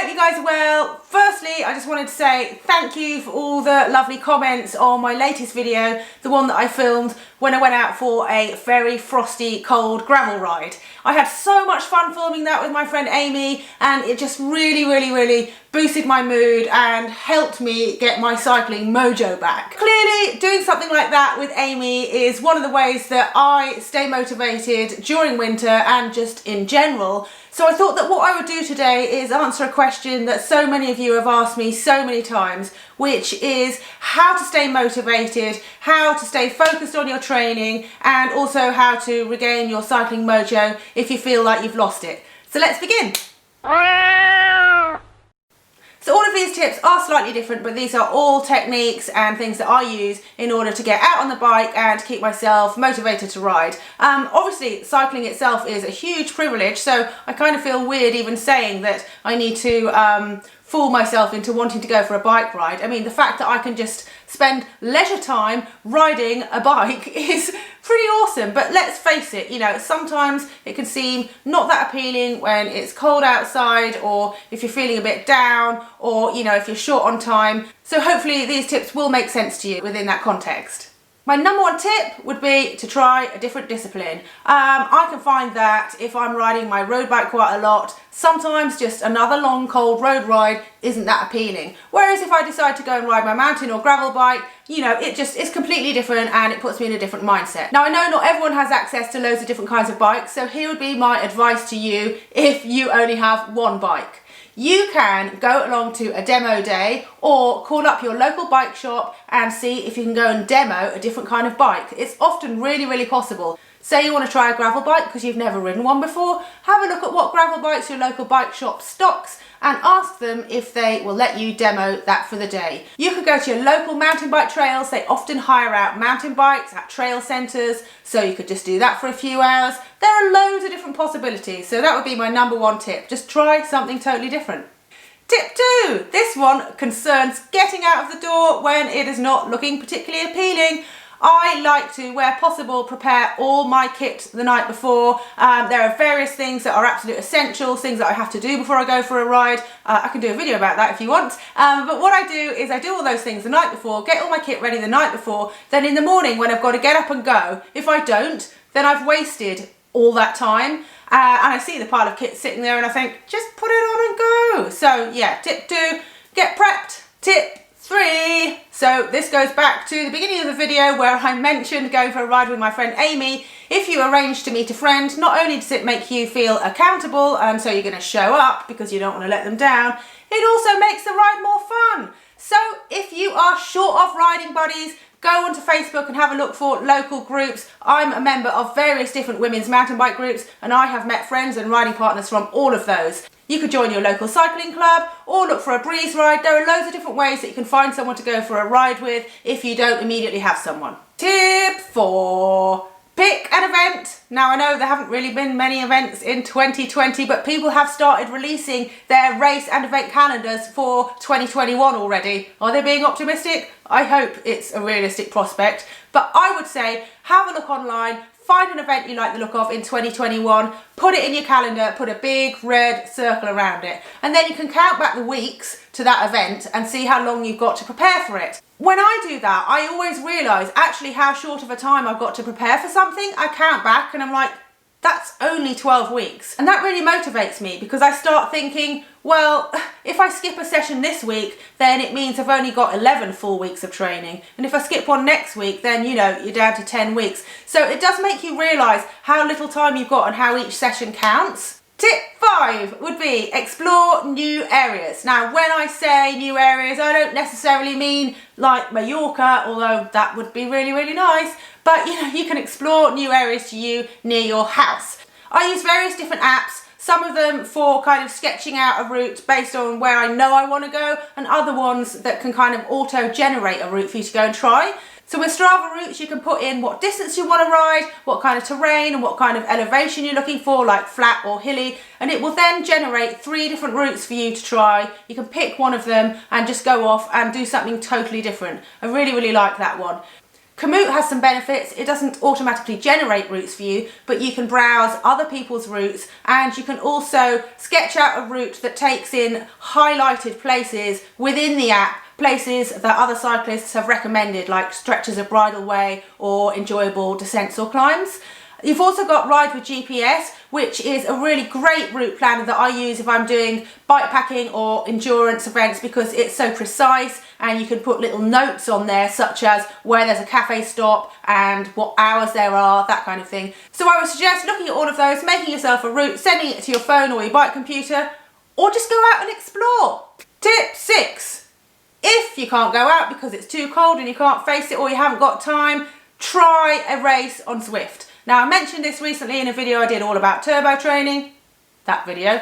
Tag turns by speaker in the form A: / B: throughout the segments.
A: hope you guys are well. Firstly, I just wanted to say thank you for all the lovely comments on my latest video, the one that I filmed when I went out for a very frosty, cold gravel ride. I had so much fun filming that with my friend Amy, and it just really boosted my mood and helped me get my cycling mojo back. Clearly, doing something like that with Amy is one of the ways that I stay motivated during winter and just in general. So I thought that what I would do today is answer a question that so many of you have asked me so many times, which is how to stay motivated, how to stay focused on your training, and also how to regain your cycling mojo if you feel like you've lost it. So let's begin. So all of these tips are slightly different, but these are all techniques and things that I use in order to get out on the bike and keep myself motivated to ride. Obviously, cycling itself is a huge privilege, so I kind of feel weird even saying that I need to fool myself into wanting to go for a bike ride. I mean, the fact that I can just spend leisure time riding a bike is pretty awesome. But let's face it, you know, sometimes it can seem not that appealing when it's cold outside, or if you're feeling a bit down, or, you know, if you're short on time. So hopefully these tips will make sense to you within that context. My number one tip would be to try a different discipline. I can find that if I'm riding my road bike quite a lot, sometimes just another long cold road ride isn't that appealing. Whereas if I decide to go and ride my mountain or gravel bike, you know, it just is completely different and it puts me in a different mindset. Now I know not everyone has access to loads of different kinds of bikes, so here would be my advice to you if you only have one bike. You can go along to a demo day or call up your local bike shop and see if you can go and demo a different kind of bike. It's often really possible. Say you want to try a gravel bike because you've never ridden one before, have a look at what gravel bikes your local bike shop stocks and ask them if they will let you demo that for the day. You could go to your local mountain bike trails. They often hire out mountain bikes at trail centres, so you could just do that for a few hours. There are loads of different possibilities, so that would be my number one tip. Just try something totally different. Tip 2, this one concerns getting out of the door when it is not looking particularly appealing. I like to, where possible, prepare all my kit the night before. There are various things that are absolute essentials, things that I have to do before I go for a ride. I can do a video about that if you want. But what I do is I do all those things the night before, get all my kit ready the night before, then in the morning when I've got to get up and go, if I don't, then I've wasted all that time. And I see the pile of kit sitting there and I think, just put it on and go. So yeah, tip 2, get prepped. Tip 3, so this goes back to the beginning of the video where I mentioned going for a ride with my friend Amy. If you arrange to meet a friend, not only does it make you feel accountable, so you're going to show up because you don't want to let them down, it also makes the ride more fun. So if you are short of riding buddies, go onto Facebook and have a look for local groups. I'm a member of various different women's mountain bike groups, and I have met friends and riding partners from all of those. You could join your local cycling club or look for a breeze ride. There are loads of different ways that you can find someone to go for a ride with if you don't immediately have someone. Tip 4, pick an event. Now I know there haven't really been many events in 2020, but people have started releasing their race and event calendars for 2021 already. Are they being optimistic? I hope it's a realistic prospect, but I would say have a look online. Find an event you like the look of in 2021, put it in your calendar, put a big red circle around it, and then you can count back the weeks to that event and see how long you've got to prepare for it. When I do that, I always realise actually how short of a time I've got to prepare for something. I count back and I'm like, that's only 12 weeks. And that really motivates me because I start thinking, well, if I skip a session this week, then it means I've only got 11 full weeks of training. And if I skip one next week, then, you know, you're down to 10 weeks. So it does make you realise how little time you've got and how each session counts. Tip 5 would be explore new areas. Now, when I say new areas, I don't necessarily mean like Mallorca, although that would be really nice. But, you know, you can explore new areas to you near your house. I use various different apps, some of them for kind of sketching out a route based on where I know I want to go, and other ones that can kind of auto-generate a route for you to go and try. So with Strava Routes, you can put in what distance you want to ride, what kind of terrain and what kind of elevation you're looking for, like flat or hilly, and it will then generate 3 different routes for you to try. You can pick one of them and just go off and do something totally different. I really like that one. Komoot has some benefits. It doesn't automatically generate routes for you, but you can browse other people's routes, and you can also sketch out a route that takes in highlighted places within the app, places that other cyclists have recommended, like stretches of bridleway or enjoyable descents or climbs. You've also got Ride with GPS, which is a really great route planner that I use if I'm doing bikepacking or endurance events, because it's so precise, and you can put little notes on there such as where there's a cafe stop and what hours there are, that kind of thing. So I would suggest looking at all of those, making yourself a route, sending it to your phone or your bike computer, or just go out and explore. Tip 6. If you can't go out because it's too cold and you can't face it or you haven't got time, try a race on Zwift. Now, I mentioned this recently in a video I did all about turbo training. That video.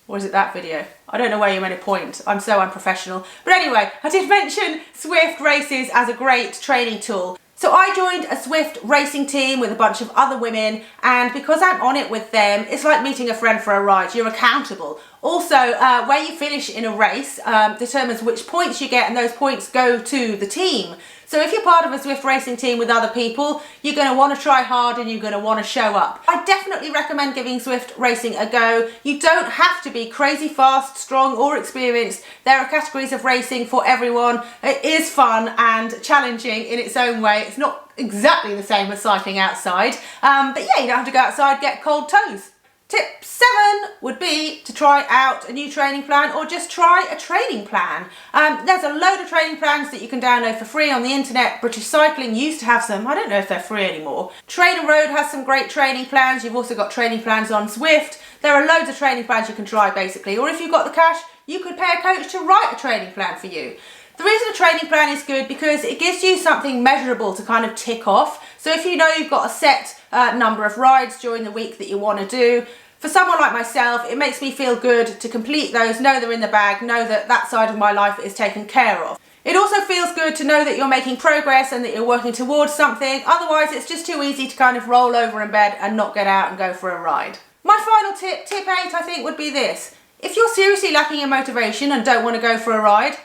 A: Or is it that video? I don't know where you made a point. I'm so unprofessional. But anyway, I did mention Zwift races as a great training tool. So I joined a Zwift racing team with a bunch of other women, and because I'm on it with them, it's like meeting a friend for a ride. You're accountable. Also, where you finish in a race determines which points you get, and those points go to the team. So if you're part of a Zwift racing team with other people, you're going to want to try hard and you're going to want to show up. I definitely recommend giving Zwift racing a go. You don't have to be crazy fast, strong or experienced. There are categories of racing for everyone. It is fun and challenging in its own way. It's not exactly the same as cycling outside, but yeah, you don't have to go outside, get cold toes. Tip 7 would be to try out a new training plan, or just try a training plan. There's a load of training plans that you can download for free on the internet. British Cycling used to have some. I don't know if they're free anymore. Trainer Road has some great training plans. You've also got training plans on Zwift. There are loads of training plans you can try basically. Or if you've got the cash, you could pay a coach to write a training plan for you. The reason a training plan is good because it gives you something measurable to kind of tick off. So if you know you've got a set number of rides during the week that you want to do, for someone like myself, it makes me feel good to complete those, know they're in the bag, know that that side of my life is taken care of. It also feels good to know that you're making progress and that you're working towards something. Otherwise, it's just too easy to kind of roll over in bed and not get out and go for a ride. My final tip, tip 8, I think would be this. If you're seriously lacking in motivation and don't want to go for a ride,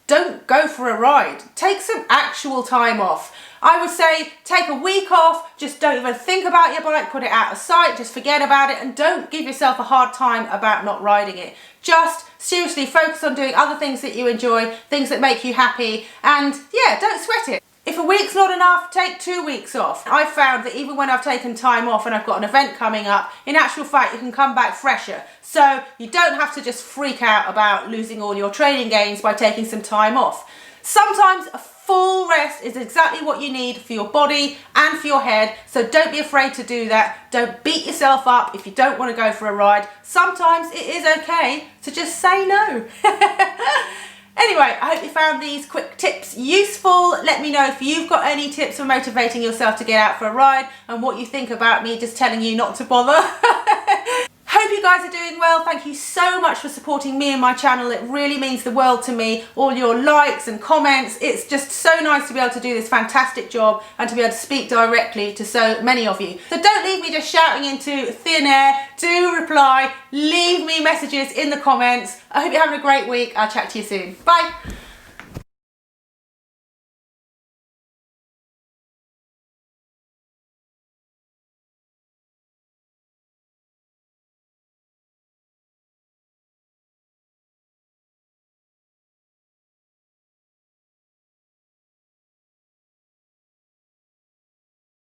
A: don't go for a ride. Take some actual time off. I would say take a week off, just don't even think about your bike, put it out of sight, just forget about it, and don't give yourself a hard time about not riding it. Just seriously focus on doing other things that you enjoy, things that make you happy, and yeah, don't sweat it. If a week's not enough, take 2 weeks off. I've found that even when I've taken time off and I've got an event coming up, in actual fact, you can come back fresher. So you don't have to just freak out about losing all your training gains by taking some time off. Sometimes a full rest is exactly what you need for your body and for your head, so don't be afraid to do that. Don't beat yourself up if you don't want to go for a ride. Sometimes it is okay to just say no. Anyway, I hope you found these quick tips useful. Let me know if you've got any tips for motivating yourself to get out for a ride, and what you think about me just telling you not to bother. Hope you guys are doing well. Thank you so much for supporting me and my channel. It really means the world to me. All your likes and comments. It's just so nice to be able to do this fantastic job and to be able to speak directly to so many of you. So don't leave me just shouting into thin air. Do reply. Leave me messages in the comments. I hope you're having a great week. I'll chat to you soon. Bye.